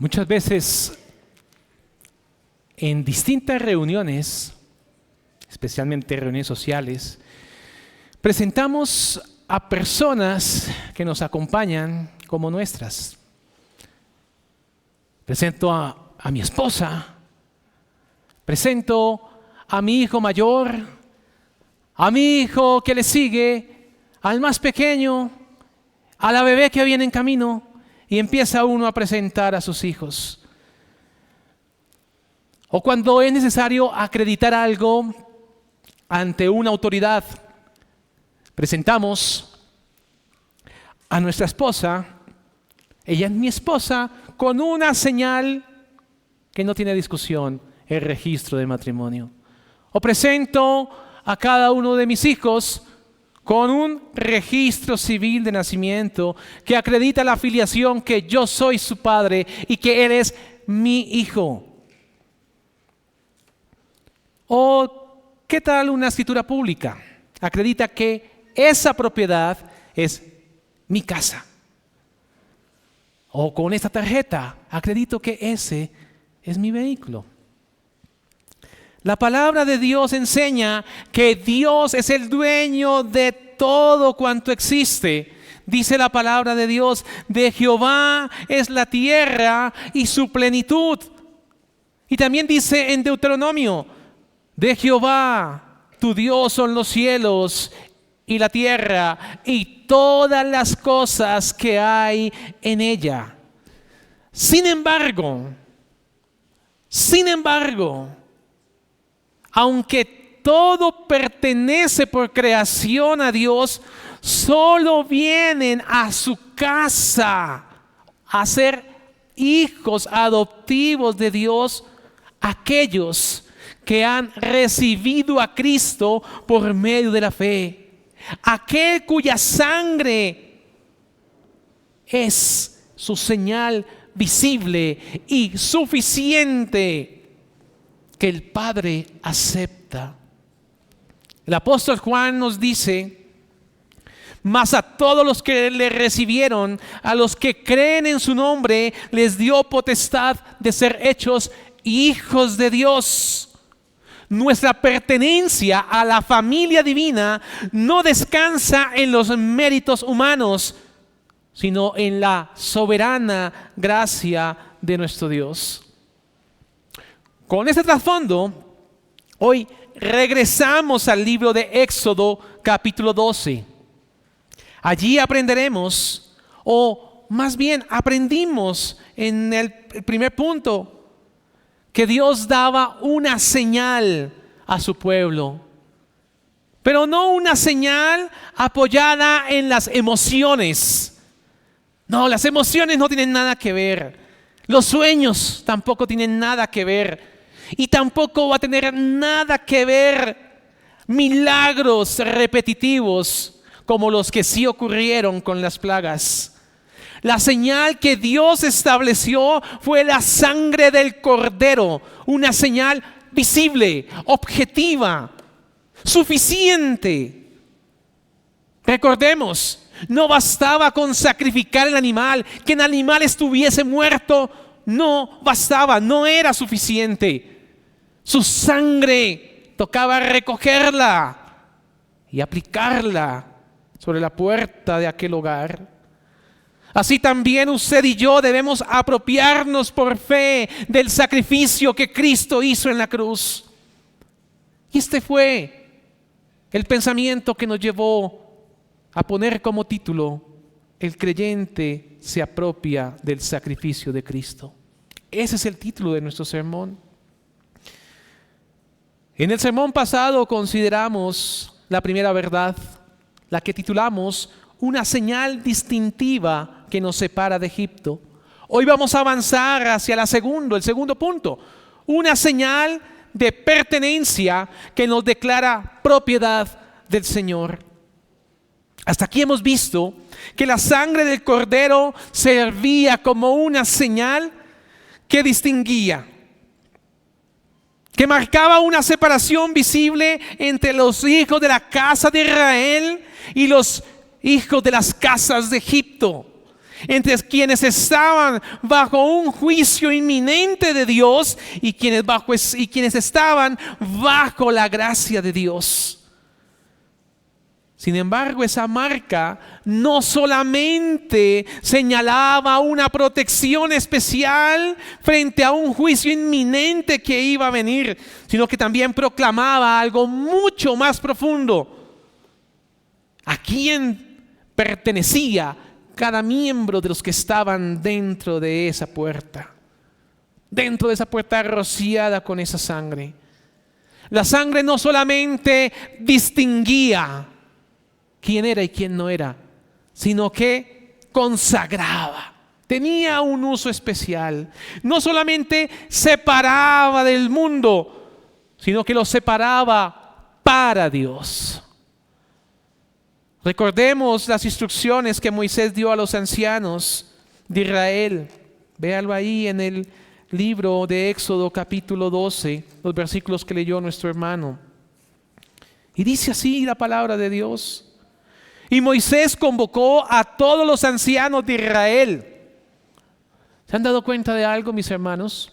Muchas veces en distintas reuniones, especialmente reuniones sociales, presentamos a personas que nos acompañan como nuestras. Presento a mi esposa, presento a mi hijo mayor, a mi hijo que le sigue, al más pequeño, a la bebé que viene en camino, y empieza uno a presentar a sus hijos. O cuando es necesario acreditar algo ante una autoridad, presentamos a nuestra esposa, ella es mi esposa, con una señal que no tiene discusión, el registro de matrimonio. O presento a cada uno de mis hijos con un registro civil de nacimiento que acredita la afiliación, que yo soy su padre y que él es mi hijo. O ¿qué tal una escritura pública? Acredita que esa propiedad es mi casa. O con esta tarjeta acredito que ese es mi vehículo. La palabra de Dios enseña que Dios es el dueño de todo cuanto existe. Dice la palabra de Dios, de Jehová es la tierra y su plenitud. Y también dice en Deuteronomio, de Jehová tu Dios son los cielos y la tierra y todas las cosas que hay en ella. Sin embargo, aunque todo pertenece por creación a Dios, solo vienen a su casa a ser hijos adoptivos de Dios aquellos que han recibido a Cristo por medio de la fe. Aquel cuya sangre es su señal visible y suficiente que el Padre acepta. El apóstol Juan nos dice, mas a todos los que le recibieron, a los que creen en su nombre, les dio potestad de ser hechos hijos de Dios. Nuestra pertenencia a la familia divina no descansa en los méritos humanos, sino en la soberana gracia de nuestro Dios. Con este trasfondo, hoy regresamos al libro de Éxodo capítulo 12. Allí aprenderemos, o más bien aprendimos en el primer punto, que Dios daba una señal a su pueblo, pero no una señal apoyada en las emociones. No, las emociones no tienen nada que ver. Los sueños tampoco tienen nada que ver. Y tampoco va a tener nada que ver milagros repetitivos como los que sí ocurrieron con las plagas. La señal que Dios estableció fue la sangre del Cordero, una señal visible, objetiva, suficiente. Recordemos, no bastaba con sacrificar el animal, que el animal estuviese muerto, no bastaba, no era suficiente. Su sangre tocaba recogerla y aplicarla sobre la puerta de aquel hogar. Así también usted y yo debemos apropiarnos por fe del sacrificio que Cristo hizo en la cruz. Y este fue el pensamiento que nos llevó a poner como título: el creyente se apropia del sacrificio de Cristo. Ese es el título de nuestro sermón. En el sermón pasado consideramos la primera verdad, la que titulamos una señal distintiva que nos separa de Egipto. Hoy vamos a avanzar hacia el segundo punto, una señal de pertenencia que nos declara propiedad del Señor. Hasta aquí hemos visto que la sangre del Cordero servía como una señal que distinguía, que marcaba una separación visible entre los hijos de la casa de Israel y los hijos de las casas de Egipto. entre quienes estaban bajo un juicio inminente de Dios y quienes estaban bajo la gracia de Dios. Sin embargo, esa marca no solamente señalaba una protección especial frente a un juicio inminente que iba a venir, sino que también proclamaba algo mucho más profundo. ¿A quién pertenecía cada miembro de los que estaban dentro de esa puerta? Dentro de esa puerta rociada con esa sangre. La sangre no solamente distinguía quién era y quién no era, sino que consagraba. Tenía un uso especial. No solamente separaba del mundo, sino que lo separaba para Dios. Recordemos las instrucciones que Moisés dio a los ancianos de Israel. Véalo ahí en el libro de Éxodo capítulo 12, los versículos que leyó nuestro hermano. Y dice así la palabra de Dios. Y Moisés convocó a todos los ancianos de Israel. ¿Se han dado cuenta de algo, mis hermanos?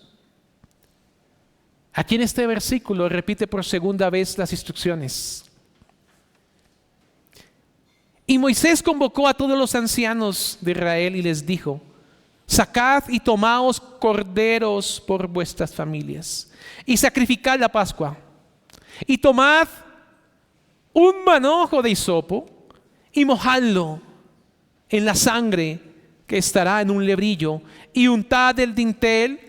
Aquí en este versículo repite por segunda vez las instrucciones. Y Moisés convocó a todos los ancianos de Israel y les dijo: sacad y tomaos corderos por vuestras familias y sacrificad la Pascua. Y tomad un manojo de hisopo y mojadlo en la sangre que estará en un lebrillo, y untad el dintel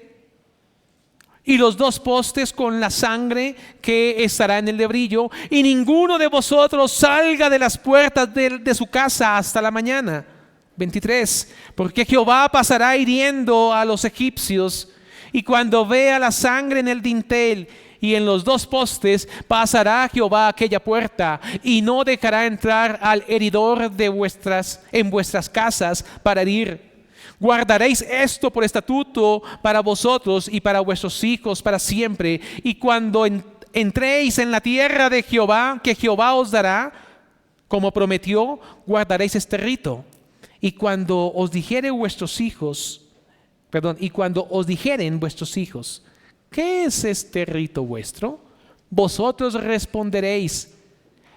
y los 2 postes con la sangre que estará en el lebrillo, y ninguno de vosotros salga de las puertas de su casa hasta la mañana. 23. Porque Jehová pasará hiriendo a los egipcios, y cuando vea la sangre en el dintel y en los 2 postes, pasará Jehová aquella puerta y no dejará entrar al heridor en vuestras casas para herir. Guardaréis esto por estatuto para vosotros y para vuestros hijos para siempre. Y cuando entréis en la tierra de Jehová, que Jehová os dará, como prometió, guardaréis este rito. Y cuando os dijeren vuestros hijos, ¿qué es este rito vuestro? Vosotros responderéis: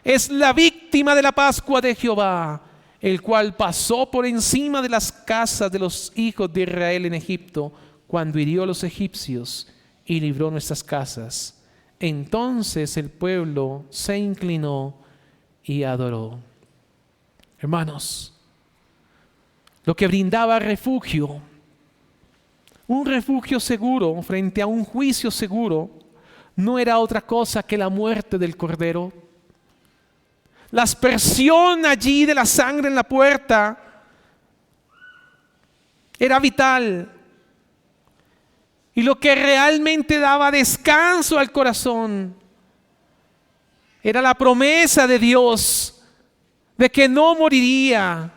es la víctima de la Pascua de Jehová, el cual pasó por encima de las casas de los hijos de Israel en Egipto, cuando hirió a los egipcios y libró nuestras casas. Entonces el pueblo se inclinó y adoró. Hermanos, lo que brindaba refugio, un refugio seguro frente a un juicio seguro, no era otra cosa que la muerte del Cordero. La aspersión allí de la sangre en la puerta era vital. Y lo que realmente daba descanso al corazón era la promesa de Dios de que no moriría.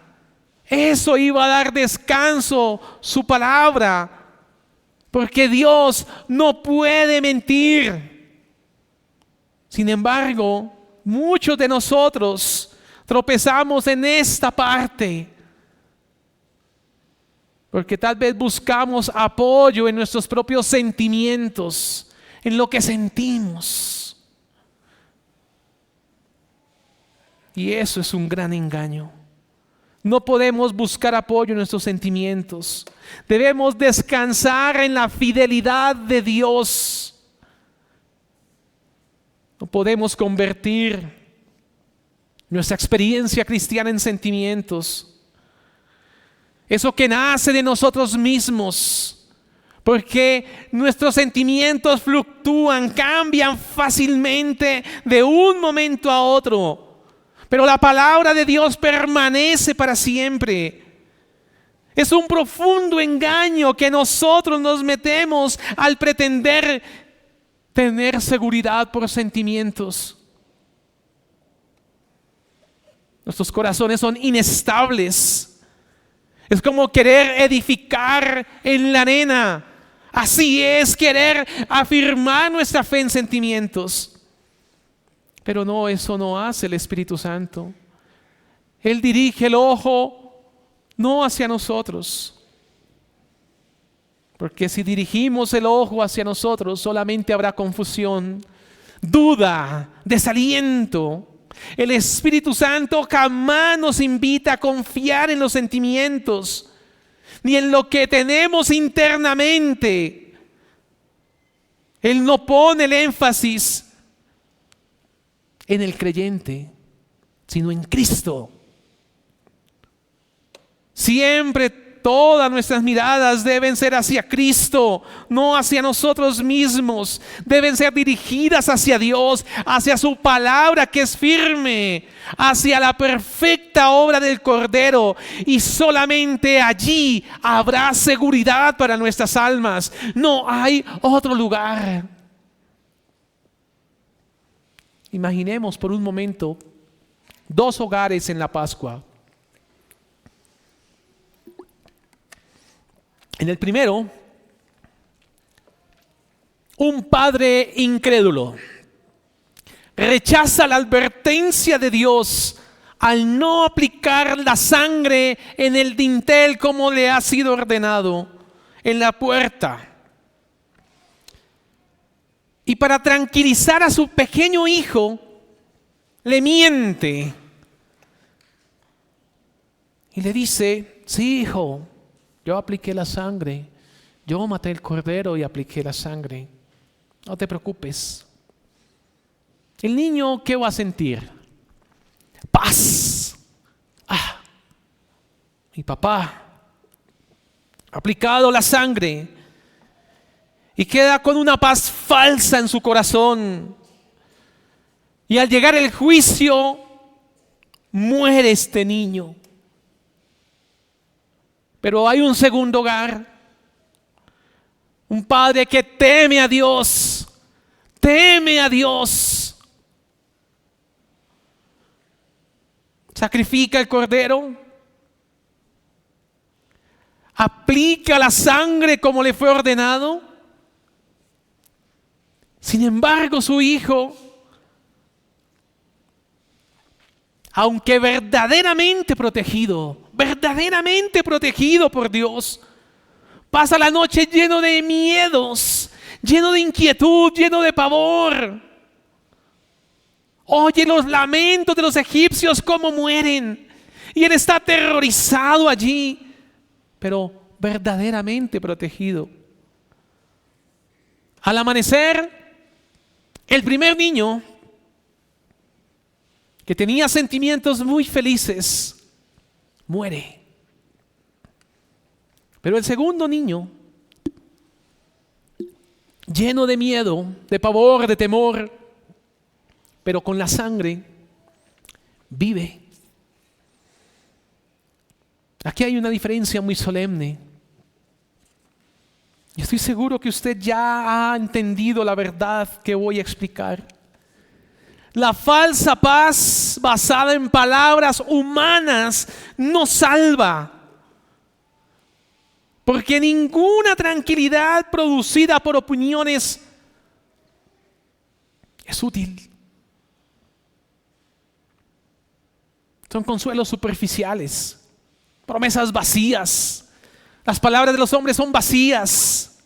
Eso iba a dar descanso, su palabra, porque Dios no puede mentir. Sin embargo, muchos de nosotros tropezamos en esta parte, porque tal vez buscamos apoyo en nuestros propios sentimientos, en lo que sentimos. Y eso es un gran engaño. No podemos buscar apoyo en nuestros sentimientos. Debemos descansar en la fidelidad de Dios. No podemos convertir nuestra experiencia cristiana en sentimientos. Eso que nace de nosotros mismos. Porque nuestros sentimientos fluctúan, cambian fácilmente de un momento a otro. Pero la palabra de Dios permanece para siempre. Es un profundo engaño que nosotros nos metemos al pretender tener seguridad por sentimientos. Nuestros corazones son inestables. Es como querer edificar en la arena. Así es querer afirmar nuestra fe en sentimientos. Pero no, eso no hace el Espíritu Santo. Él dirige el ojo no hacia nosotros. Porque si dirigimos el ojo hacia nosotros, solamente habrá confusión, duda, desaliento. El Espíritu Santo jamás nos invita a confiar en los sentimientos, ni en lo que tenemos internamente. Él no pone el énfasis en el creyente, sino en Cristo. Siempre todas nuestras miradas deben ser hacia Cristo, no hacia nosotros mismos. Deben ser dirigidas hacia Dios, hacia su palabra que es firme, hacia la perfecta obra del Cordero. Y solamente allí habrá seguridad para nuestras almas. No hay otro lugar. Imaginemos por un momento 2 hogares en la Pascua. En el primero, un padre incrédulo rechaza la advertencia de Dios al no aplicar la sangre en el dintel como le ha sido ordenado en la puerta. Y para tranquilizar a su pequeño hijo, le miente y le dice: sí, hijo, yo apliqué la sangre, yo maté el cordero y apliqué la sangre, no te preocupes. El niño, ¿qué va a sentir? Paz. Mi papá ha aplicado la sangre, y queda con una paz falsa en su corazón. Y al llegar el juicio, muere este niño. Pero hay un segundo hogar, un padre que teme a Dios, sacrifica el cordero, aplica la sangre como le fue ordenado. Sin embargo, su hijo, aunque verdaderamente protegido por Dios, pasa la noche lleno de miedos, lleno de inquietud, lleno de pavor. Oye los lamentos de los egipcios, cómo mueren, y él está aterrorizado allí, pero verdaderamente protegido. Al amanecer, el primer niño, que tenía sentimientos muy felices, muere. Pero el segundo niño, lleno de miedo, de pavor, de temor, pero con la sangre, vive. Aquí hay una diferencia muy solemne. Y estoy seguro que usted ya ha entendido la verdad que voy a explicar. La falsa paz basada en palabras humanas no salva, porque ninguna tranquilidad producida por opiniones es útil. Son consuelos superficiales, promesas vacías. Las palabras de los hombres son vacías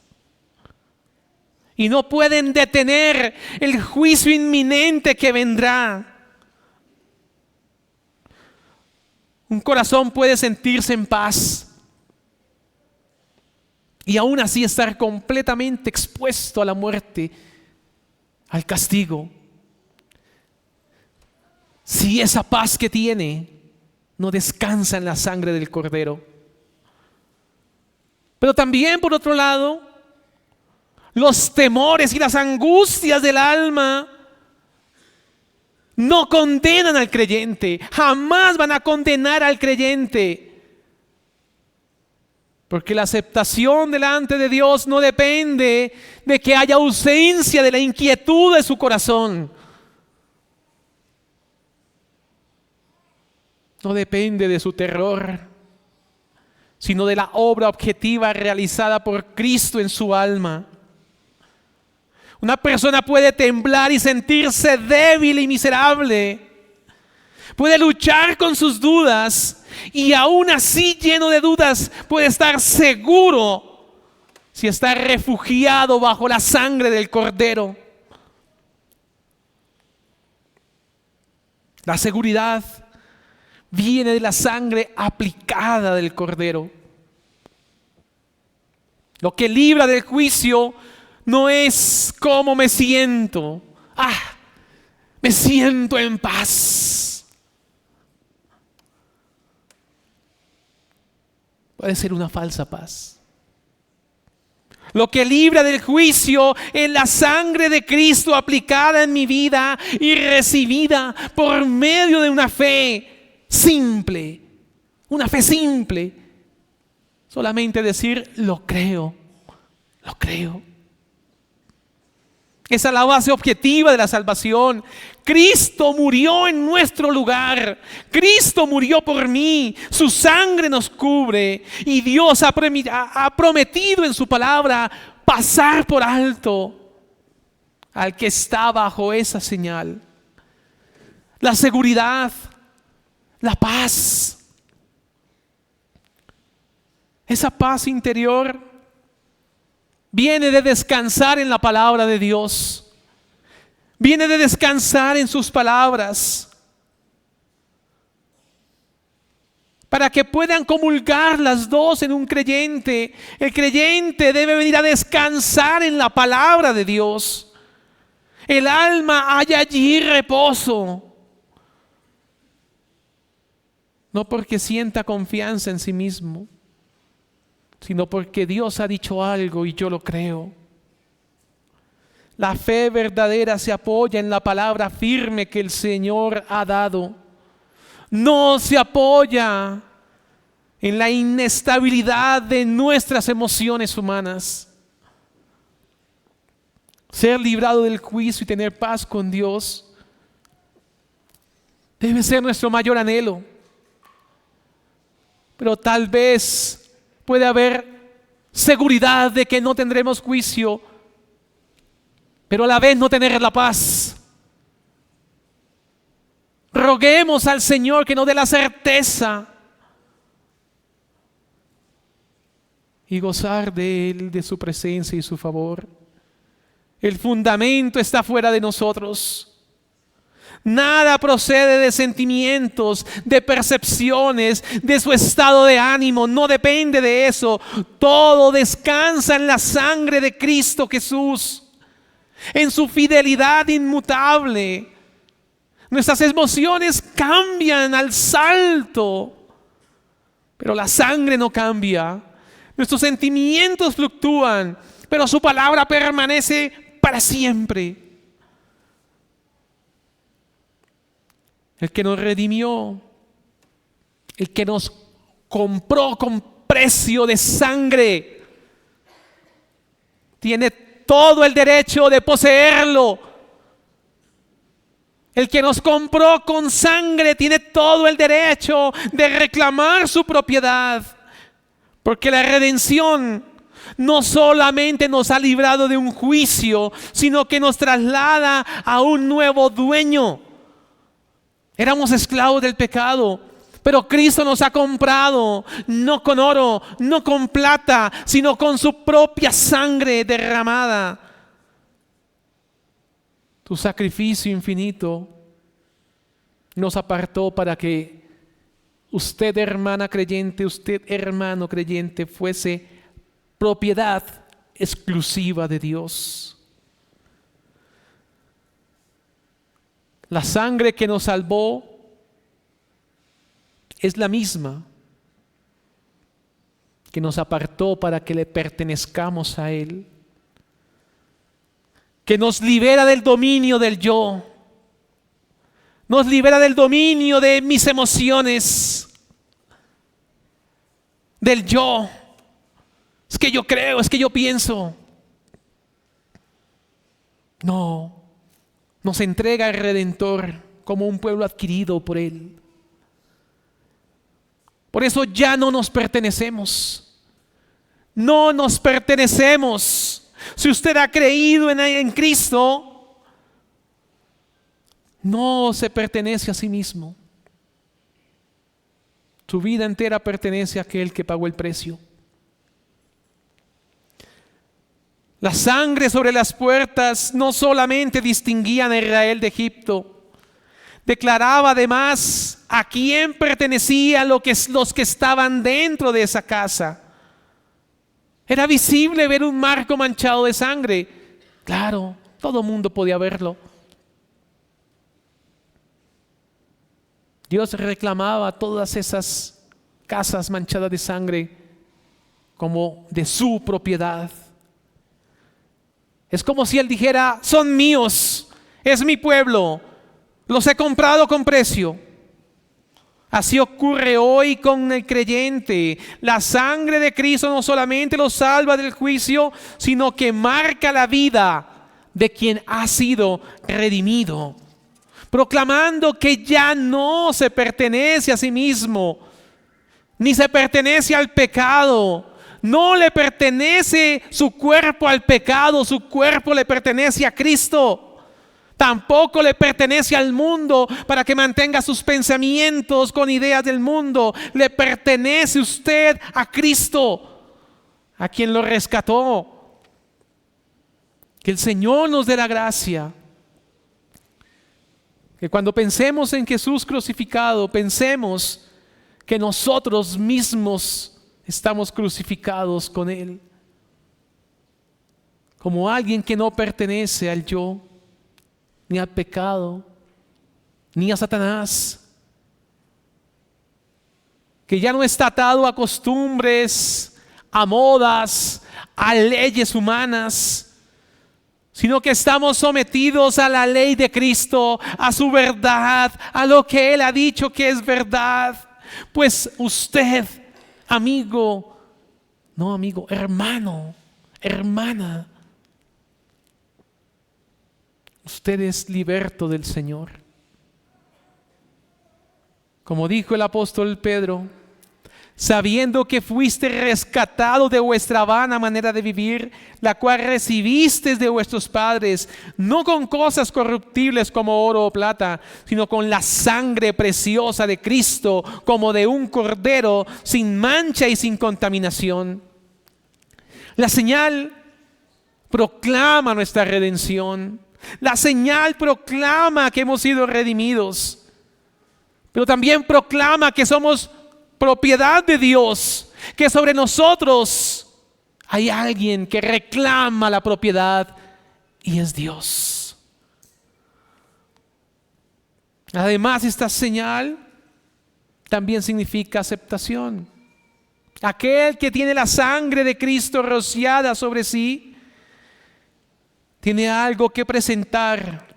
y no pueden detener el juicio inminente que vendrá. Un corazón puede sentirse en paz y aún así estar completamente expuesto a la muerte, al castigo, si esa paz que tiene no descansa en la sangre del Cordero. Pero también, por otro lado, los temores y las angustias del alma no condenan al creyente, jamás van a condenar al creyente, porque la aceptación delante de Dios no depende de que haya ausencia de la inquietud de su corazón. No depende de su terror, sino de la obra objetiva realizada por Cristo en su alma. Una persona puede temblar y sentirse débil y miserable. Puede luchar con sus dudas y aún así lleno de dudas, puede estar seguro si está refugiado bajo la sangre del Cordero. La seguridad viene de la sangre aplicada del Cordero. Lo que libra del juicio no es cómo me siento. Me siento en paz. Puede ser una falsa paz. Lo que libra del juicio es la sangre de Cristo aplicada en mi vida y recibida por medio de una fe simple. Una fe simple. Solamente decir, lo creo, lo creo. Esa es la base objetiva de la salvación. Cristo murió en nuestro lugar. Cristo murió por mí. Su sangre nos cubre. Y Dios ha prometido en su palabra pasar por alto al que está bajo esa señal. La seguridad, la paz. Esa paz interior viene de descansar en la palabra de Dios. Viene de descansar en sus palabras. Para que puedan comulgar las dos en un creyente. El creyente debe venir a descansar en la palabra de Dios. El alma halla allí reposo. No porque sienta confianza en sí mismo, sino porque Dios ha dicho algo y yo lo creo. La fe verdadera se apoya en la palabra firme que el Señor ha dado. No se apoya en la inestabilidad de nuestras emociones humanas. Ser librado del juicio y tener paz con Dios debe ser nuestro mayor anhelo. Pero tal vez puede haber seguridad de que no tendremos juicio, pero a la vez no tener la paz. Roguemos al Señor que nos dé la certeza y gozar de Él, de su presencia y su favor. El fundamento está fuera de nosotros. Nada procede de sentimientos, de percepciones, de su estado de ánimo. No depende de eso. Todo descansa en la sangre de Cristo Jesús, en su fidelidad inmutable. Nuestras emociones cambian al salto, pero la sangre no cambia. Nuestros sentimientos fluctúan, pero su palabra permanece para siempre. El que nos redimió, el que nos compró con precio de sangre, tiene todo el derecho de poseerlo. El que nos compró con sangre tiene todo el derecho de reclamar su propiedad. Porque la redención no solamente nos ha librado de un juicio, sino que nos traslada a un nuevo dueño. Éramos esclavos del pecado, pero Cristo nos ha comprado, no con oro, no con plata, sino con su propia sangre derramada. Tu sacrificio infinito nos apartó para que usted, hermana creyente, usted, hermano creyente, fuese propiedad exclusiva de Dios. La sangre que nos salvó es la misma que nos apartó para que le pertenezcamos a Él, que nos libera del dominio del yo, nos libera del dominio de mis emociones, del yo. Es que yo creo, es que yo pienso. No, nos entrega el Redentor como un pueblo adquirido por Él. Por eso ya no nos pertenecemos. No nos pertenecemos. Si usted ha creído en Cristo, no se pertenece a sí mismo. Tu vida entera pertenece a aquel que pagó el precio. La sangre sobre las puertas no solamente distinguían a Israel de Egipto, declaraba además a quién pertenecían los que estaban dentro de esa casa. Era visible ver un marco manchado de sangre. Claro, todo el mundo podía verlo. Dios reclamaba todas esas casas manchadas de sangre como de su propiedad. Es como si Él dijera: son míos, es mi pueblo, los he comprado con precio. Así ocurre hoy con el creyente. La sangre de Cristo no solamente lo salva del juicio, sino que marca la vida de quien ha sido redimido, proclamando que ya no se pertenece a sí mismo, ni se pertenece al pecado. No le pertenece su cuerpo al pecado, su cuerpo le pertenece a Cristo. Tampoco le pertenece al mundo para que mantenga sus pensamientos con ideas del mundo. Le pertenece usted a Cristo, a quien lo rescató. Que el Señor nos dé la gracia. Que cuando pensemos en Jesús crucificado, pensemos que nosotros mismos estamos crucificados con Él. Como alguien que no pertenece al yo, ni al pecado, ni a Satanás. Que ya no está atado a costumbres, a modas, a leyes humanas, sino que estamos sometidos a la ley de Cristo, a su verdad, a lo que Él ha dicho que es verdad. Pues usted, hermano, hermana, usted es liberto del Señor. Como dijo el apóstol Pedro: sabiendo que fuiste rescatado de vuestra vana manera de vivir, la cual recibisteis de vuestros padres, no con cosas corruptibles como oro o plata, sino con la sangre preciosa de Cristo, como de un cordero, sin mancha y sin contaminación. La señal proclama nuestra redención. La señal proclama que hemos sido redimidos, pero también proclama que somos propiedad de Dios, que sobre nosotros hay alguien que reclama la propiedad y es Dios. Además, esta señal también significa aceptación. Aquel que tiene la sangre de Cristo rociada sobre sí tiene algo que presentar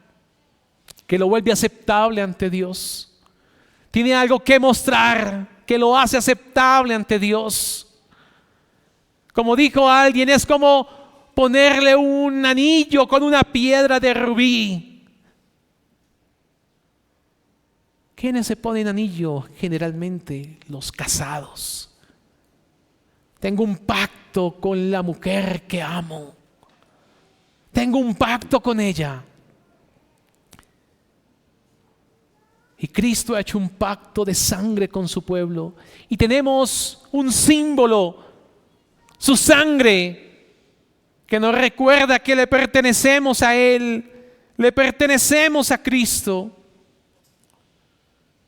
que lo vuelve aceptable ante Dios. Tiene algo que mostrar que lo hace aceptable ante Dios. Como dijo alguien, es como ponerle un anillo con una piedra de rubí. ¿Quiénes se ponen anillo? Generalmente los casados. Tengo un pacto con la mujer que amo. Tengo un pacto con ella. Y Cristo ha hecho un pacto de sangre con su pueblo. Y tenemos un símbolo, su sangre, que nos recuerda que le pertenecemos a Él, le pertenecemos a Cristo.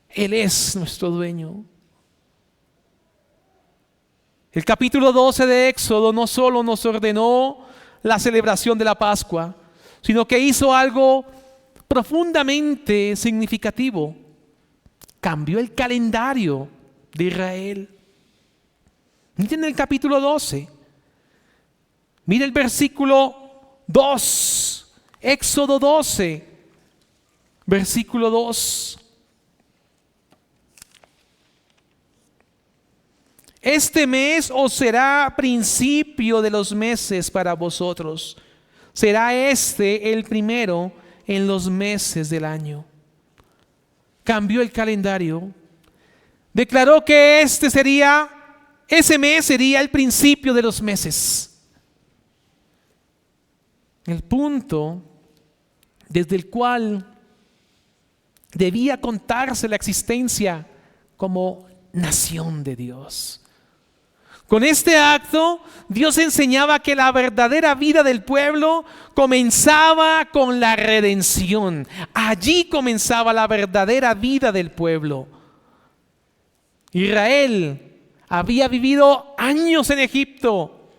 Él es nuestro dueño. El capítulo 12 de Éxodo no solo nos ordenó la celebración de la Pascua, sino que hizo algo profundamente significativo. Cambió el calendario de Israel. Miren el capítulo 12. Mira el versículo 2. Éxodo 12, versículo 2. Este mes os será principio de los meses para vosotros. Será este el primero en los meses del año. Cambió el calendario. Declaró que ese mes sería el principio de los meses. El punto desde el cual debía contarse la existencia como nación de Dios. Con este acto, Dios enseñaba que la verdadera vida del pueblo comenzaba con la redención. Allí comenzaba la verdadera vida del pueblo. Israel había vivido años en Egipto,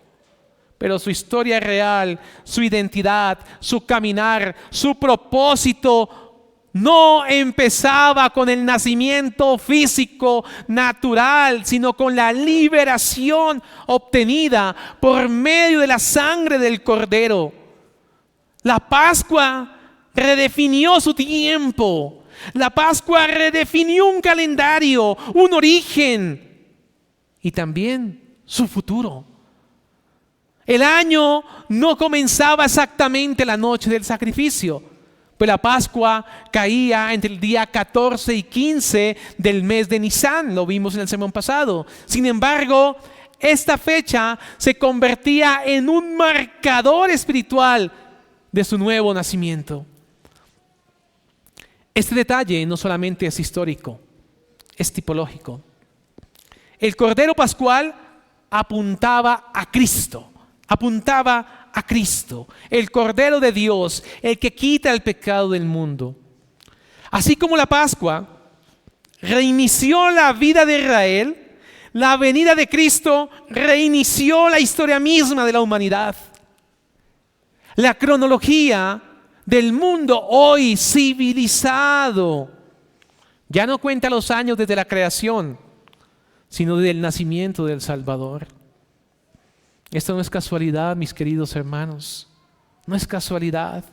pero su historia real, su identidad, su caminar, su propósito no empezaba con el nacimiento físico natural, sino con la liberación obtenida por medio de la sangre del Cordero. La Pascua redefinió su tiempo. La Pascua redefinió un calendario, un origen y también su futuro. El año no comenzaba exactamente la noche del sacrificio, pues la Pascua caía entre el día 14 y 15 del mes de Nisan, lo vimos en el sermón pasado. Sin embargo, esta fecha se convertía en un marcador espiritual de su nuevo nacimiento. Este detalle no solamente es histórico, es tipológico. El Cordero Pascual apuntaba a Cristo, el Cordero de Dios, el que quita el pecado del mundo. Así como la Pascua reinició la vida de Israel, la venida de Cristo reinició la historia misma de la humanidad. La cronología del mundo hoy civilizado ya no cuenta los años desde la creación, sino desde el nacimiento del Salvador. Esto no es casualidad, mis queridos hermanos. No es casualidad.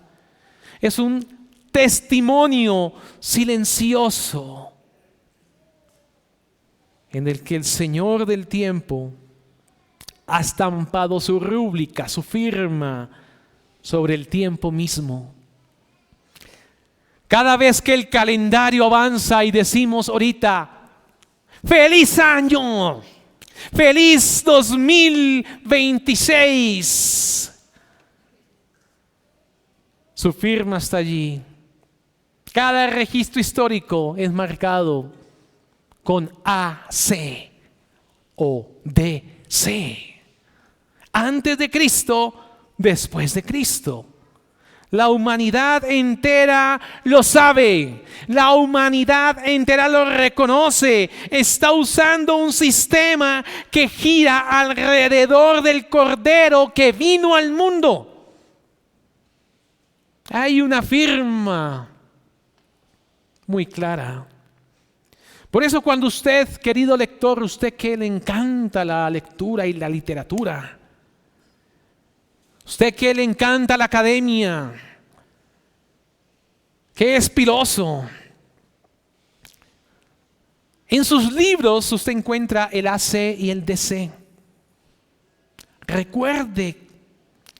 Es un testimonio silencioso en el que el Señor del tiempo ha estampado su rúbrica, su firma sobre el tiempo mismo. Cada vez que el calendario avanza y decimos ahorita, ¡feliz año! ¡Feliz 2026! Su firma está allí. Cada registro histórico es marcado con AC o DC. Antes de Cristo, después de Cristo. La humanidad entera lo sabe, la humanidad entera lo reconoce. Está usando un sistema que gira alrededor del Cordero que vino al mundo. Hay una firma muy clara. Por eso cuando usted, querido lector, usted que le encanta la lectura y la literatura, usted que le encanta la academia, que es piloso, en sus libros usted encuentra el AC y el DC. Recuerde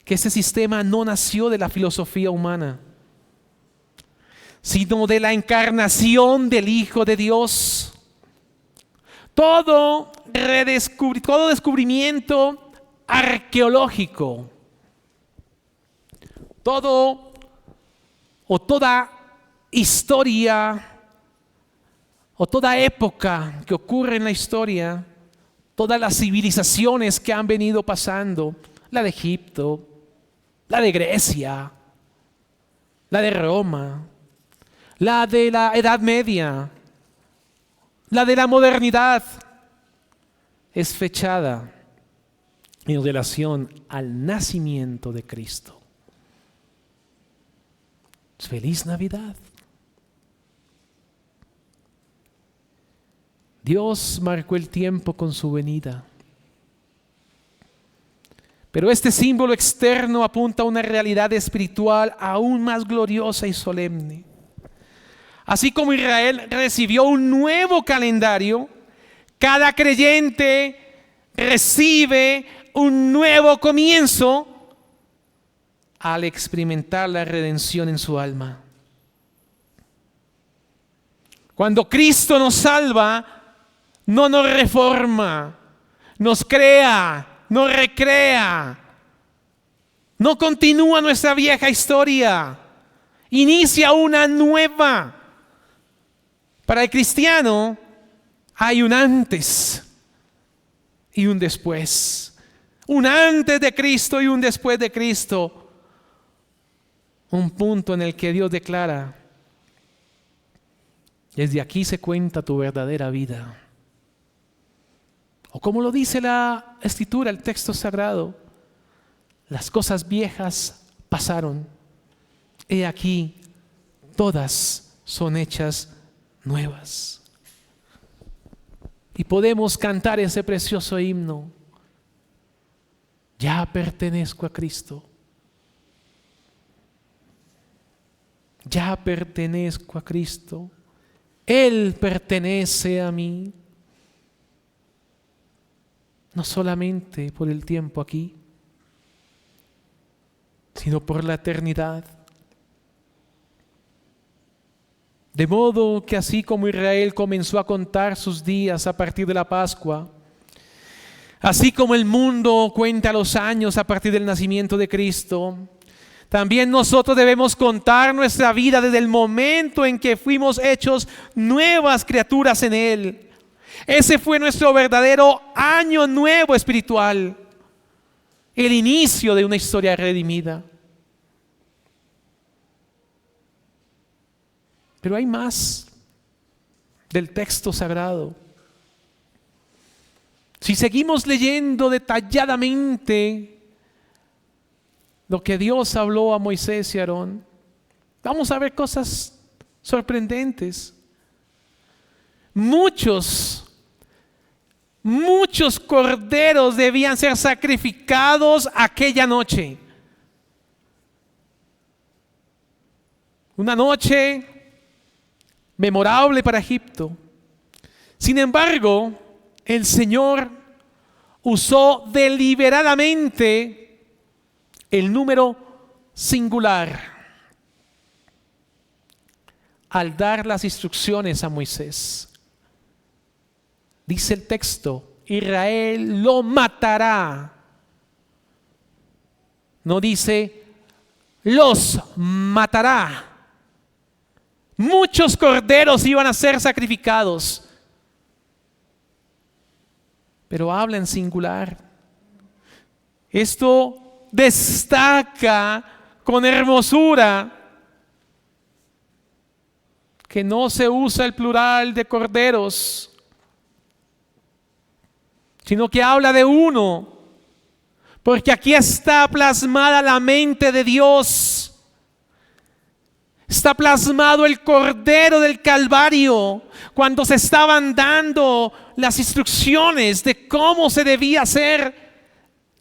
que ese sistema no nació de la filosofía humana, sino de la encarnación del Hijo de Dios. Todo descubrimiento arqueológico, toda historia o toda época que ocurre en la historia, todas las civilizaciones que han venido pasando, la de Egipto, la de Grecia, la de Roma, la de la Edad Media, la de la modernidad, es fechada en relación al nacimiento de Cristo. Feliz Navidad. Dios marcó el tiempo con su venida. Pero este símbolo externo apunta a una realidad espiritual aún más gloriosa y solemne. Así como Israel recibió un nuevo calendario, cada creyente recibe un nuevo comienzo al experimentar la redención en su alma. Cuando Cristo nos salva, no nos reforma, nos crea, nos recrea, no continúa nuestra vieja historia, inicia una nueva. Para el cristiano, hay un antes y un después. Un antes de Cristo y un después de Cristo. Un punto en el que Dios declara: desde aquí se cuenta tu verdadera vida. O como lo dice la Escritura, el texto sagrado: las cosas viejas pasaron, he aquí, todas son hechas nuevas. Y podemos cantar ese precioso himno: ya pertenezco a Cristo. Ya pertenezco a Cristo. Él pertenece a mí. No solamente por el tiempo aquí, sino por la eternidad. De modo que así como Israel comenzó a contar sus días a partir de la Pascua, así como el mundo cuenta los años a partir del nacimiento de Cristo, también nosotros debemos contar nuestra vida desde el momento en que fuimos hechos nuevas criaturas en Él. Ese fue nuestro verdadero año nuevo espiritual, el inicio de una historia redimida. Pero hay más del texto sagrado. Si seguimos leyendo detalladamente lo que Dios habló a Moisés y Aarón, vamos a ver cosas sorprendentes. Muchos corderos debían ser sacrificados aquella noche. Una noche memorable para Egipto. Sin embargo, el Señor usó deliberadamente el número singular al dar las instrucciones a Moisés. Dice el texto: Israel lo matará. No dice los matará. Muchos corderos iban a ser sacrificados, pero habla en singular. Esto destaca con hermosura que no se usa el plural de corderos, sino que habla de uno, porque aquí está plasmada la mente de Dios. Está plasmado el Cordero del Calvario cuando se estaban dando las instrucciones de cómo se debía hacer.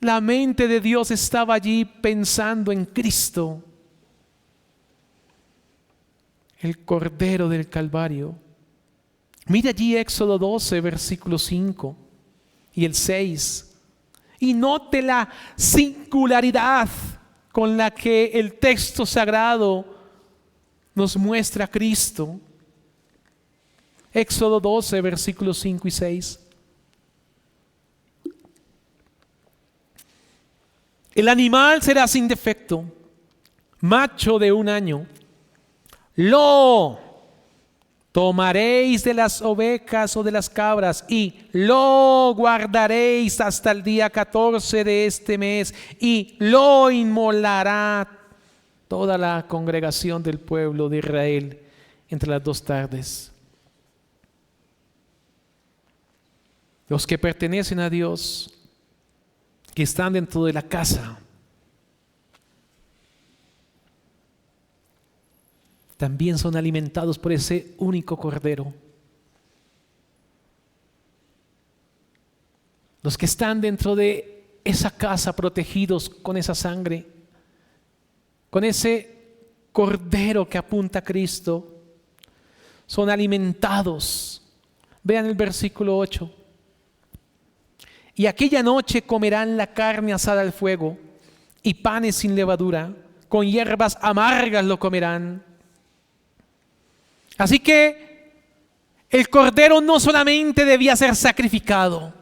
La mente de Dios estaba allí pensando en Cristo, el Cordero del Calvario. Mira allí Éxodo 12, versículo 5 y el 6. Y note la singularidad con la que el texto sagrado nos muestra a Cristo. Éxodo 12, versículos 5 y 6. El animal será sin defecto, macho de 1 año. Lo tomaréis de las ovejas o de las cabras y lo guardaréis hasta el día 14 de este mes y lo inmolará toda la congregación del pueblo de Israel entre las 2 tardes. Los que pertenecen a Dios, que están dentro de la casa, también son alimentados por ese único cordero. Los que están dentro de esa casa protegidos con esa sangre, con ese cordero que apunta a Cristo, son alimentados. Vean el versículo 8. Y aquella noche comerán la carne asada al fuego y panes sin levadura, con hierbas amargas lo comerán. Así que el cordero no solamente debía ser sacrificado,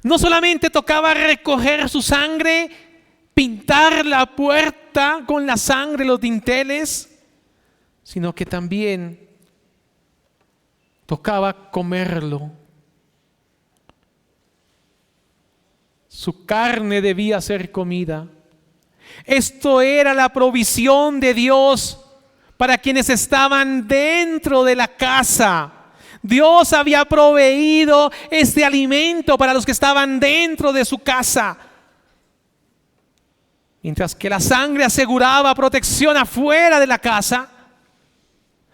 no solamente tocaba recoger su sangre, pintar la puerta con la sangre, los dinteles, sino que también tocaba comerlo. Su carne debía ser comida. Esto era la provisión de Dios para quienes estaban dentro de la casa. Dios había proveído este alimento para los que estaban dentro de su casa. Mientras que la sangre aseguraba protección afuera de la casa,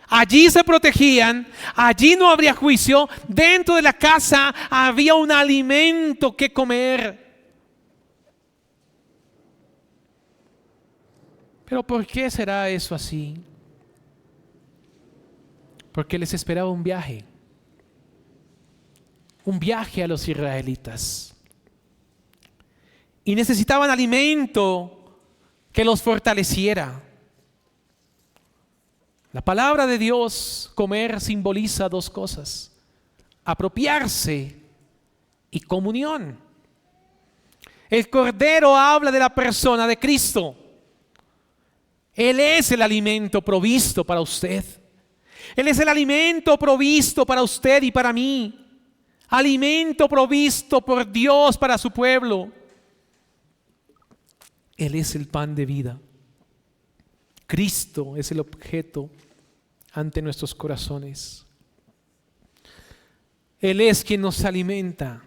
allí se protegían, allí no habría juicio. Dentro de la casa había un alimento que comer. Pero ¿por qué será eso así? Porque les esperaba un viaje a los israelitas. Y necesitaban alimento que los fortaleciera. La palabra de Dios, comer, simboliza dos cosas: apropiarse y comunión. El Cordero habla de la persona de Cristo. Él es el alimento provisto para usted. Él es el alimento provisto para usted y para mí. Alimento provisto por Dios para su pueblo. Él es el pan de vida. Cristo es el objeto ante nuestros corazones. Él es quien nos alimenta.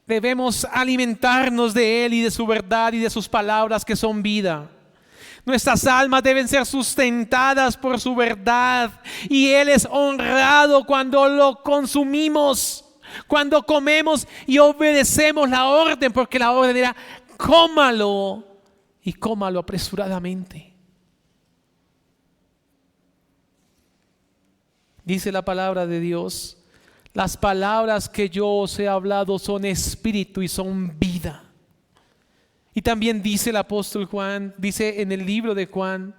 Debemos alimentarnos de Él y de su verdad y de sus palabras que son vida. Nuestras almas deben ser sustentadas por su verdad y Él es honrado cuando lo consumimos, cuando comemos y obedecemos la orden, porque la orden era: cómalo y cómalo apresuradamente. Dice la palabra de Dios: las palabras que yo os he hablado son espíritu y son vida. Y también dice el apóstol Juan, dice en el libro de Juan,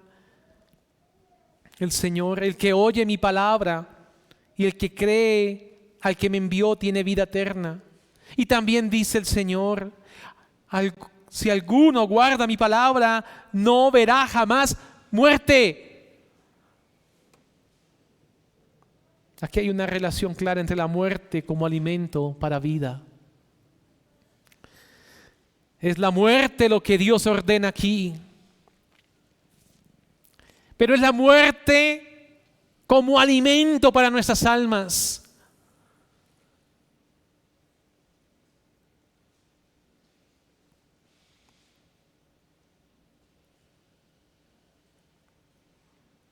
el Señor: el que oye mi palabra y el que cree al que me envió tiene vida eterna. Y también dice el Señor: si alguno guarda mi palabra, no verá jamás muerte. Aquí hay una relación clara entre la muerte como alimento para vida. Es la muerte lo que Dios ordena aquí. Pero es la muerte como alimento para nuestras almas.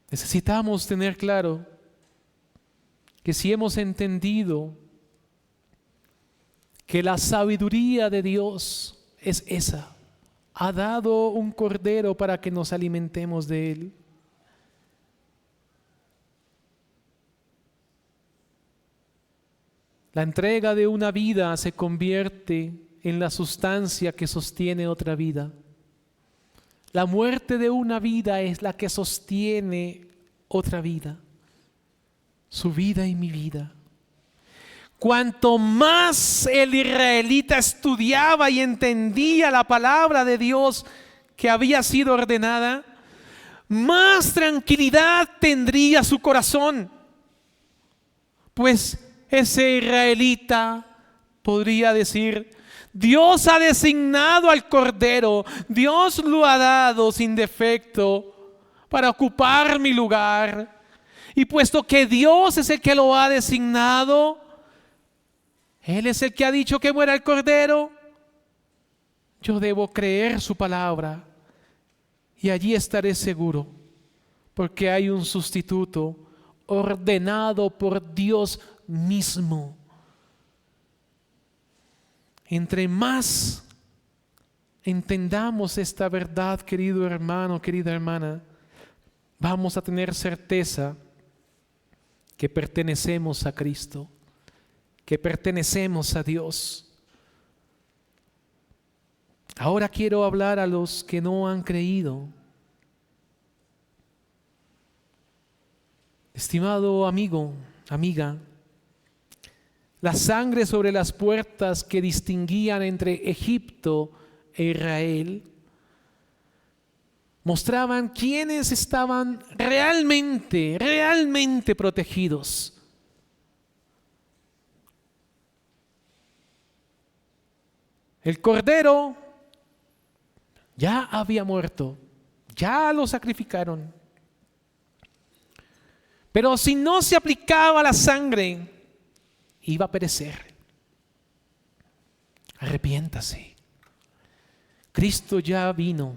Necesitamos tener claro que si hemos entendido que la sabiduría de Dios es esa, ha dado un cordero para que nos alimentemos de él. La entrega de una vida se convierte en la sustancia que sostiene otra vida. La muerte de una vida es la que sostiene otra vida. Su vida y mi vida. Cuanto más el israelita estudiaba y entendía la palabra de Dios que había sido ordenada, más tranquilidad tendría su corazón. Pues ese israelita podría decir: Dios ha designado al Cordero, Dios lo ha dado sin defecto para ocupar mi lugar. Y puesto que Dios es el que lo ha designado, Él es el que ha dicho que muera el Cordero, yo debo creer su palabra y allí estaré seguro, porque hay un sustituto ordenado por Dios mismo. Entre más entendamos esta verdad, querido hermano, querida hermana, vamos a tener certeza que pertenecemos a Cristo, que pertenecemos a Dios. Ahora quiero hablar a los que no han creído. Estimado amigo, amiga, la sangre sobre las puertas que distinguían entre Egipto e Israel mostraban quiénes estaban realmente protegidos. El cordero ya había muerto, ya lo sacrificaron. Pero si no se aplicaba la sangre, iba a perecer. Arrepiéntase. Cristo ya vino,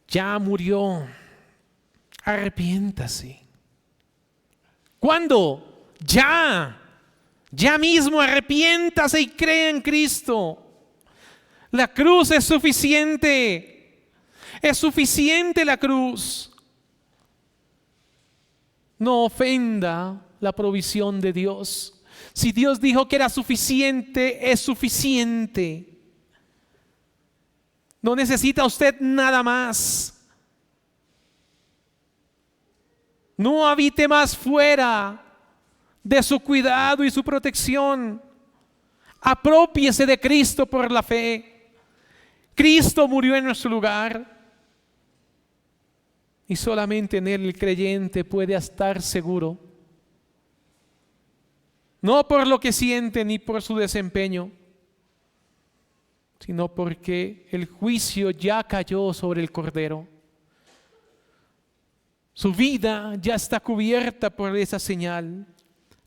ya murió. Arrepiéntase. ¿Cuándo? Ya mismo arrepiéntase y crea en Cristo. La cruz es suficiente. Es suficiente la cruz. No ofenda la provisión de Dios. Si Dios dijo que era suficiente, es suficiente. No necesita usted nada más. No habite más fuera de su cuidado y su protección. Aprópiese de Cristo por la fe. Cristo murió en nuestro lugar. Y solamente en Él el creyente puede estar seguro. No por lo que siente ni por su desempeño, sino porque el juicio ya cayó sobre el Cordero. Su vida ya está cubierta por esa señal.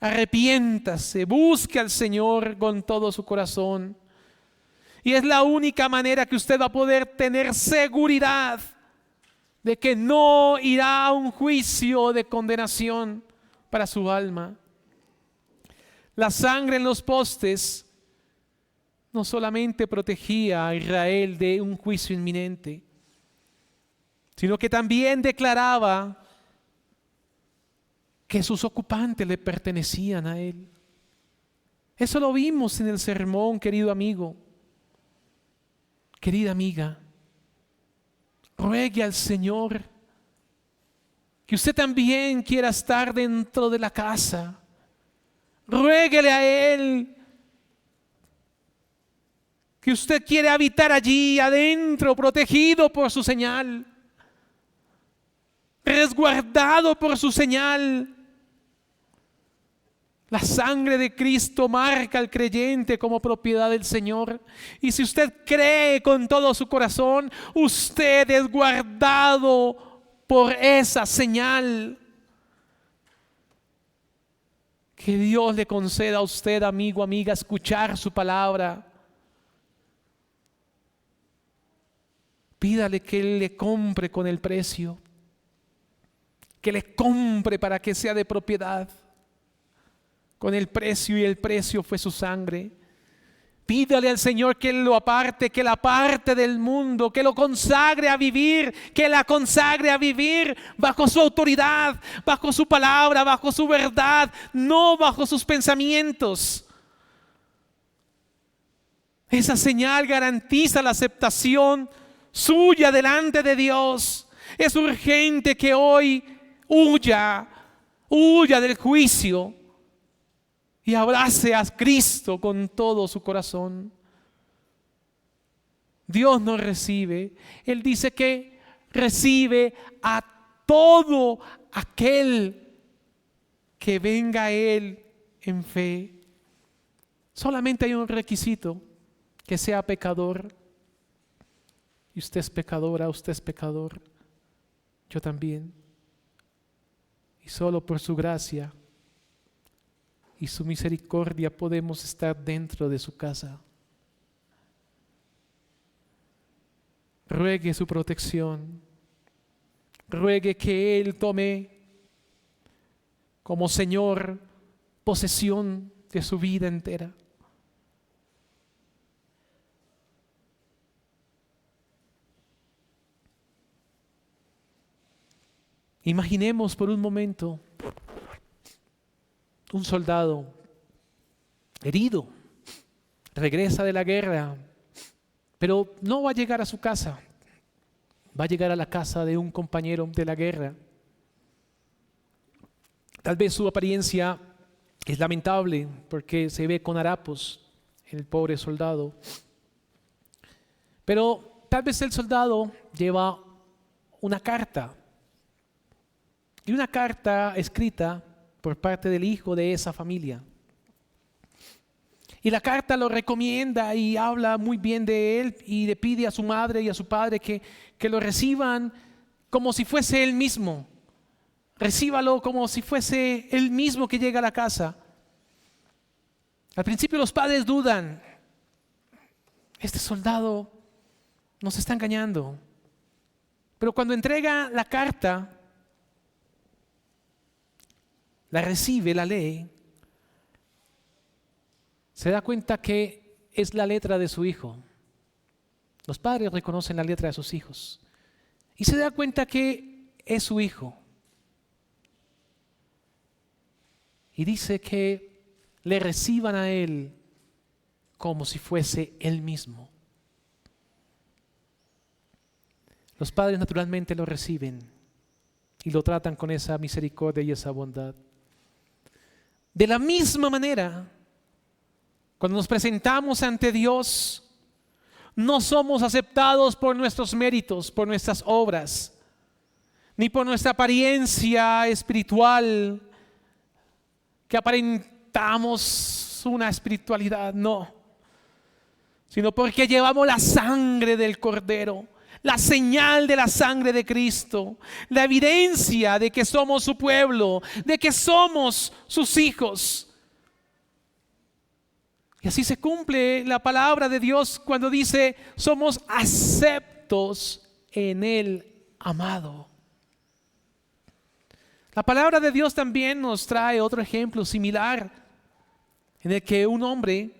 Arrepiéntase, busque al Señor con todo su corazón. Y es la única manera que usted va a poder tener seguridad de que no irá a un juicio de condenación para su alma. La sangre en los postes no solamente protegía a Israel de un juicio inminente, sino que también declaraba que sus ocupantes le pertenecían a él. Eso lo vimos en el sermón, querido amigo, querida amiga. Ruegue al Señor que usted también quiera estar dentro de la casa. Ruéguele a Él que usted quiere habitar allí adentro, protegido por su señal, resguardado por su señal. La sangre de Cristo marca al creyente como propiedad del Señor. Y si usted cree con todo su corazón, usted es guardado por esa señal. Que Dios le conceda a usted, amigo, amiga, escuchar su palabra. Pídale que Él le compre con el precio. Que le compre para que sea de propiedad. Con el precio, y el precio fue su sangre. Pídale al Señor que Él lo aparte, que la aparte del mundo, que lo consagre a vivir, que la consagre a vivir bajo su autoridad, bajo su palabra, bajo su verdad, no bajo sus pensamientos. Esa señal garantiza la aceptación suya delante de Dios. Es urgente que hoy huya del juicio y abrace a Cristo con todo su corazón. Dios nos recibe. Él dice que recibe a todo aquel que venga a Él en fe. Solamente hay un requisito: que sea pecador. Y usted es pecadora, usted es pecador. Yo también. Y solo por su gracia y su misericordia podemos estar dentro de su casa. Ruegue su protección. Ruegue que Él tome como Señor posesión de su vida entera. Imaginemos por un momento un soldado herido, regresa de la guerra, pero no va a llegar a su casa, va a llegar a la casa de un compañero de la guerra. Tal vez su apariencia es lamentable porque se ve con harapos el pobre soldado, pero tal vez el soldado lleva una carta, y una carta escrita por parte del hijo de esa familia. Y la carta lo recomienda y habla muy bien de él y le pide a su madre y a su padre que lo reciban como si fuese él mismo. Recíbalo como si fuese él mismo que llega a la casa. Al principio los padres dudan. Este soldado nos está engañando. Pero cuando entrega la carta, la recibe, la lee, se da cuenta que es la letra de su hijo. Los padres reconocen la letra de sus hijos. Y se da cuenta que es su hijo. Y dice que le reciban a él como si fuese él mismo. Los padres naturalmente lo reciben y lo tratan con esa misericordia y esa bondad. De la misma manera, cuando nos presentamos ante Dios, no somos aceptados por nuestros méritos, por nuestras obras, ni por nuestra apariencia espiritual, que aparentamos una espiritualidad, no, sino porque llevamos la sangre del Cordero, la señal de la sangre de Cristo, la evidencia de que somos su pueblo, de que somos sus hijos. Y así se cumple la palabra de Dios cuando dice, somos aceptos en el amado. La palabra de Dios también nos trae otro ejemplo similar, en el que un hombre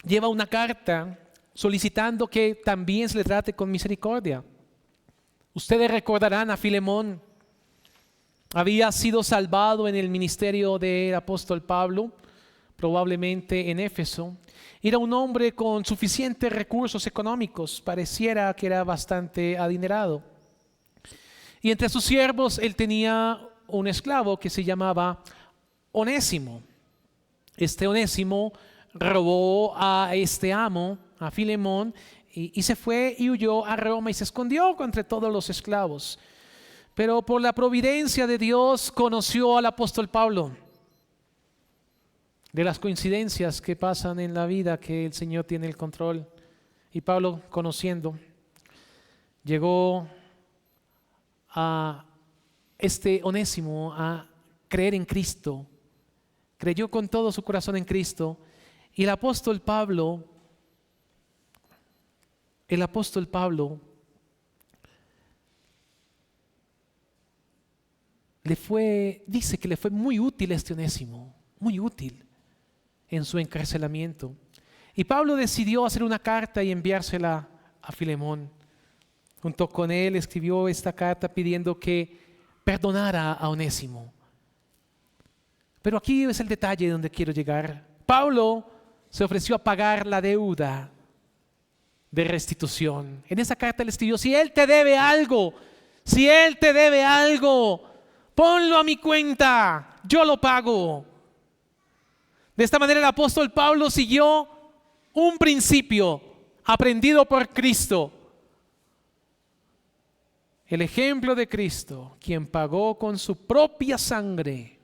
lleva una carta solicitando que también se le trate con misericordia. Ustedes recordarán a Filemón. Había sido salvado en el ministerio del apóstol Pablo, probablemente en Éfeso. Era un hombre con suficientes recursos económicos, pareciera que era bastante adinerado. Y entre sus siervos él tenía un esclavo que se llamaba Onésimo. Este Onésimo robó a este amo, a Filemón, y se fue y huyó a Roma y se escondió entre todos los esclavos. Pero por la providencia de Dios conoció al apóstol Pablo. De las coincidencias que pasan en la vida, que el Señor tiene el control. Y Pablo, conociendo, llegó a este Onésimo a creer en Cristo. Creyó con todo su corazón en Cristo. Y el apóstol Pablo dice que le fue muy útil este Onésimo, muy útil en su encarcelamiento. Y Pablo decidió hacer una carta y enviársela a Filemón. Junto con él escribió esta carta pidiendo que perdonara a Onésimo. Pero aquí es el detalle donde quiero llegar. Pablo se ofreció a pagar la deuda de restitución. En esa carta le escribió, si él te debe algo, ponlo a mi cuenta, yo lo pago. De esta manera el apóstol Pablo siguió un principio aprendido por Cristo. El ejemplo de Cristo, quien pagó con su propia sangre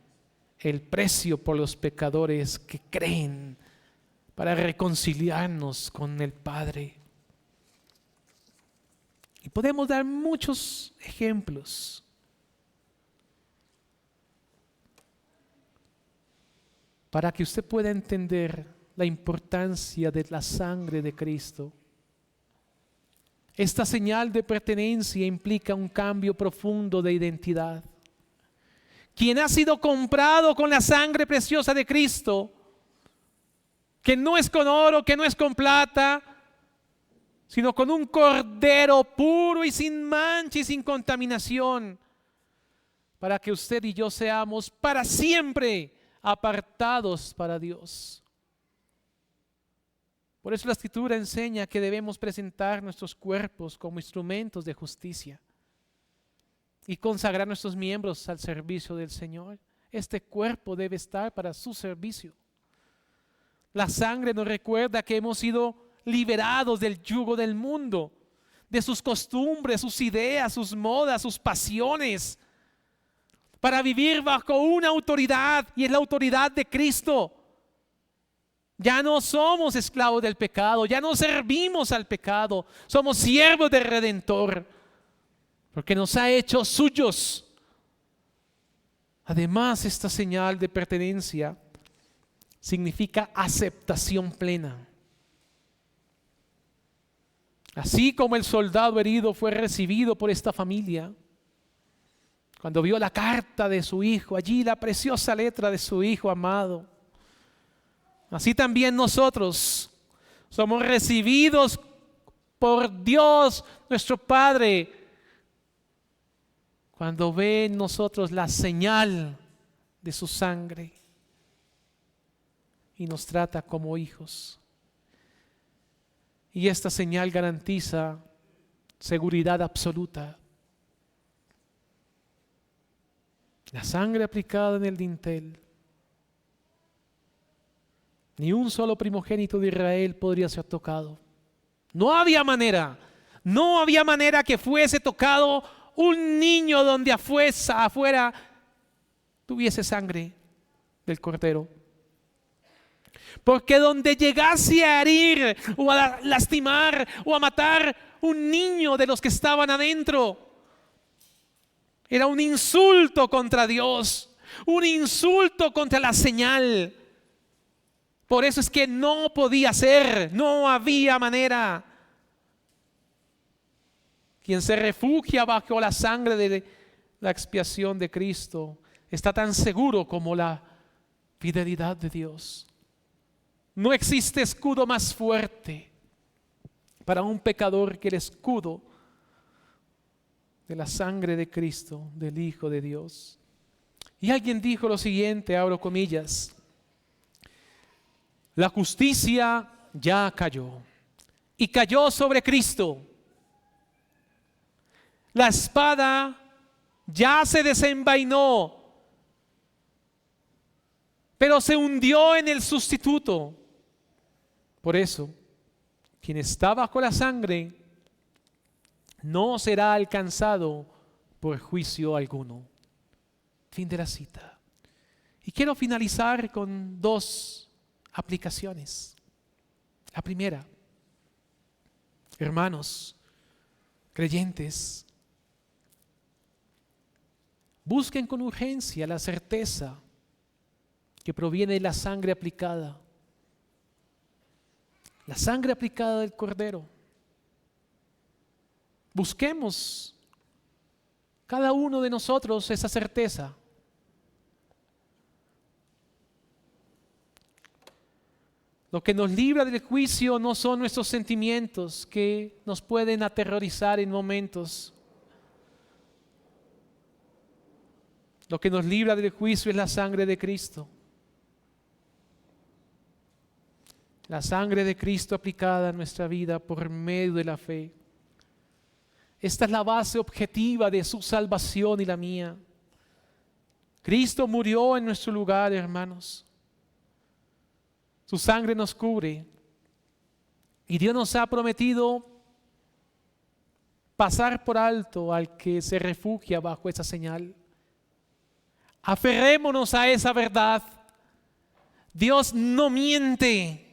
el precio por los pecadores que creen para reconciliarnos con el Padre. Y podemos dar muchos ejemplos. Para que usted pueda entender la importancia de la sangre de Cristo. Esta señal de pertenencia implica un cambio profundo de identidad. Quien ha sido comprado con la sangre preciosa de Cristo, que no es con oro, que no es con plata, sino con un cordero puro y sin mancha y sin contaminación, para que usted y yo seamos para siempre apartados para Dios. Por eso la Escritura enseña que debemos presentar nuestros cuerpos como instrumentos de justicia y consagrar nuestros miembros al servicio del Señor. Este cuerpo debe estar para su servicio. La sangre nos recuerda que hemos sido liberados del yugo del mundo, de sus costumbres, sus ideas, sus modas, sus pasiones, para vivir bajo una autoridad, y es la autoridad de Cristo. Ya no somos esclavos del pecado, ya no servimos al pecado, somos siervos del Redentor, porque nos ha hecho suyos. Además, esta señal de pertenencia significa aceptación plena. Así como el soldado herido fue recibido por esta familia, cuando vio la carta de su hijo, allí la preciosa letra de su hijo amado, así también nosotros somos recibidos por Dios nuestro Padre cuando ve en nosotros la señal de su sangre y nos trata como hijos. Y esta señal garantiza seguridad absoluta. La sangre aplicada en el dintel. Ni un solo primogénito de Israel podría ser tocado. No había manera que fuese tocado un niño donde afuera tuviese sangre del cordero. Porque donde llegase a herir o a lastimar o a matar un niño de los que estaban adentro, era un insulto contra Dios, un insulto contra la señal. Por eso es que no podía ser, no había manera. Quien se refugia bajo la sangre de la expiación de Cristo está tan seguro como la fidelidad de Dios. No existe escudo más fuerte para un pecador que el escudo de la sangre de Cristo, del Hijo de Dios. Y alguien dijo lo siguiente, abro comillas: la justicia ya cayó y cayó sobre Cristo. La espada ya se desenvainó, pero se hundió en el sustituto. Por eso, quien está bajo la sangre no será alcanzado por juicio alguno. Fin de la cita. Y quiero finalizar con dos aplicaciones. La primera, hermanos, creyentes, busquen con urgencia la certeza que proviene de la sangre aplicada. La sangre aplicada del Cordero. Busquemos cada uno de nosotros esa certeza. Lo que nos libra del juicio no son nuestros sentimientos que nos pueden aterrorizar en momentos. Lo que nos libra del juicio es la sangre de Cristo. La sangre de Cristo aplicada a nuestra vida por medio de la fe. Esta es la base objetiva de su salvación y la mía. Cristo murió en nuestro lugar, hermanos. Su sangre nos cubre. Y Dios nos ha prometido pasar por alto al que se refugia bajo esa señal. Aferrémonos a esa verdad. Dios no miente.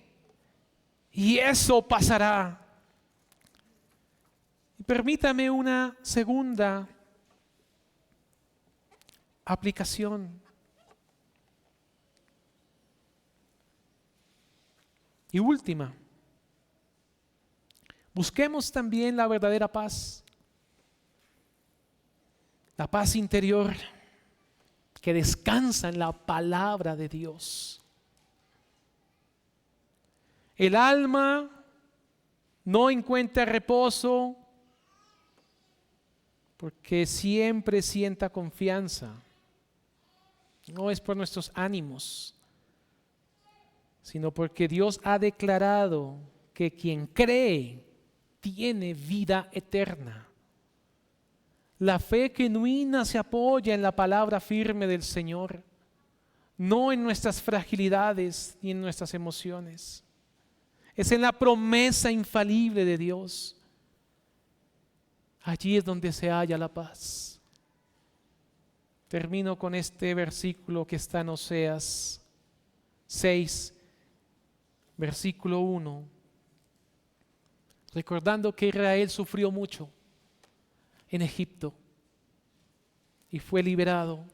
Y eso pasará. Y permítame una segunda aplicación. Y última. Busquemos también la verdadera paz. La paz interior que descansa en la palabra de Dios. El alma no encuentra reposo porque siempre sienta confianza. No es por nuestros ánimos, sino porque Dios ha declarado que quien cree tiene vida eterna. La fe genuina se apoya en la palabra firme del Señor, no en nuestras fragilidades ni en nuestras emociones. Es en la promesa infalible de Dios. Allí es donde se halla la paz. Termino con este versículo que está en Oseas 6, versículo 1, recordando que Israel sufrió mucho en Egipto y fue liberado,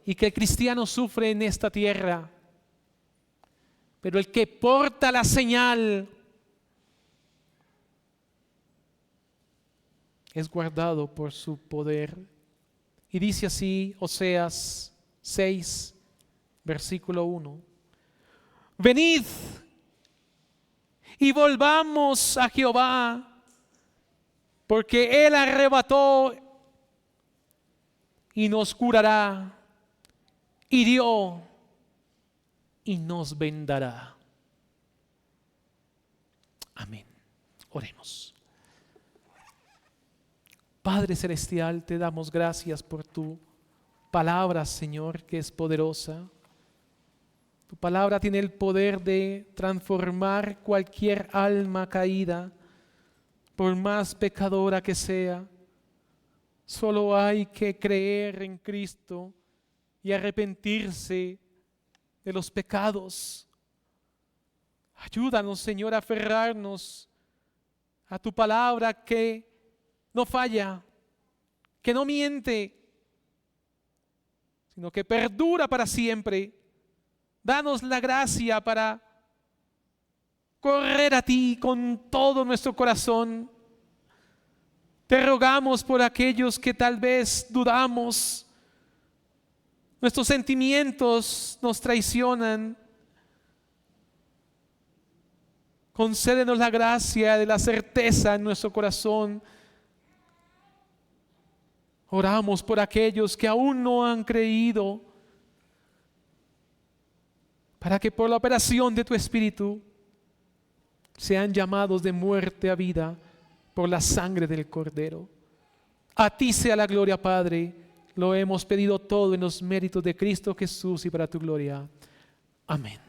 y que el cristiano sufre en esta tierra, pero el que porta la señal es guardado por su poder. Y dice así Oseas 6, versículo 1: venid y volvamos a Jehová, porque Él arrebató y nos curará, hirió y nos vendará. Amén. Oremos. Padre Celestial, te damos gracias por tu palabra, Señor, que es poderosa. Tu palabra tiene el poder de transformar cualquier alma caída, por más pecadora que sea. Solo hay que creer en Cristo y arrepentirse de los pecados. Ayúdanos, Señor, a aferrarnos a tu palabra que no falla, que no miente, sino que perdura para siempre. Danos la gracia para correr a ti con todo nuestro corazón. Te rogamos por aquellos que tal vez dudamos, nuestros sentimientos nos traicionan. Concédenos la gracia de la certeza en nuestro corazón. Oramos por aquellos que aún no han creído, para que por la operación de tu Espíritu sean llamados de muerte a vida por la sangre del Cordero. A ti sea la gloria, Padre. Lo hemos pedido todo en los méritos de Cristo Jesús y para tu gloria. Amén.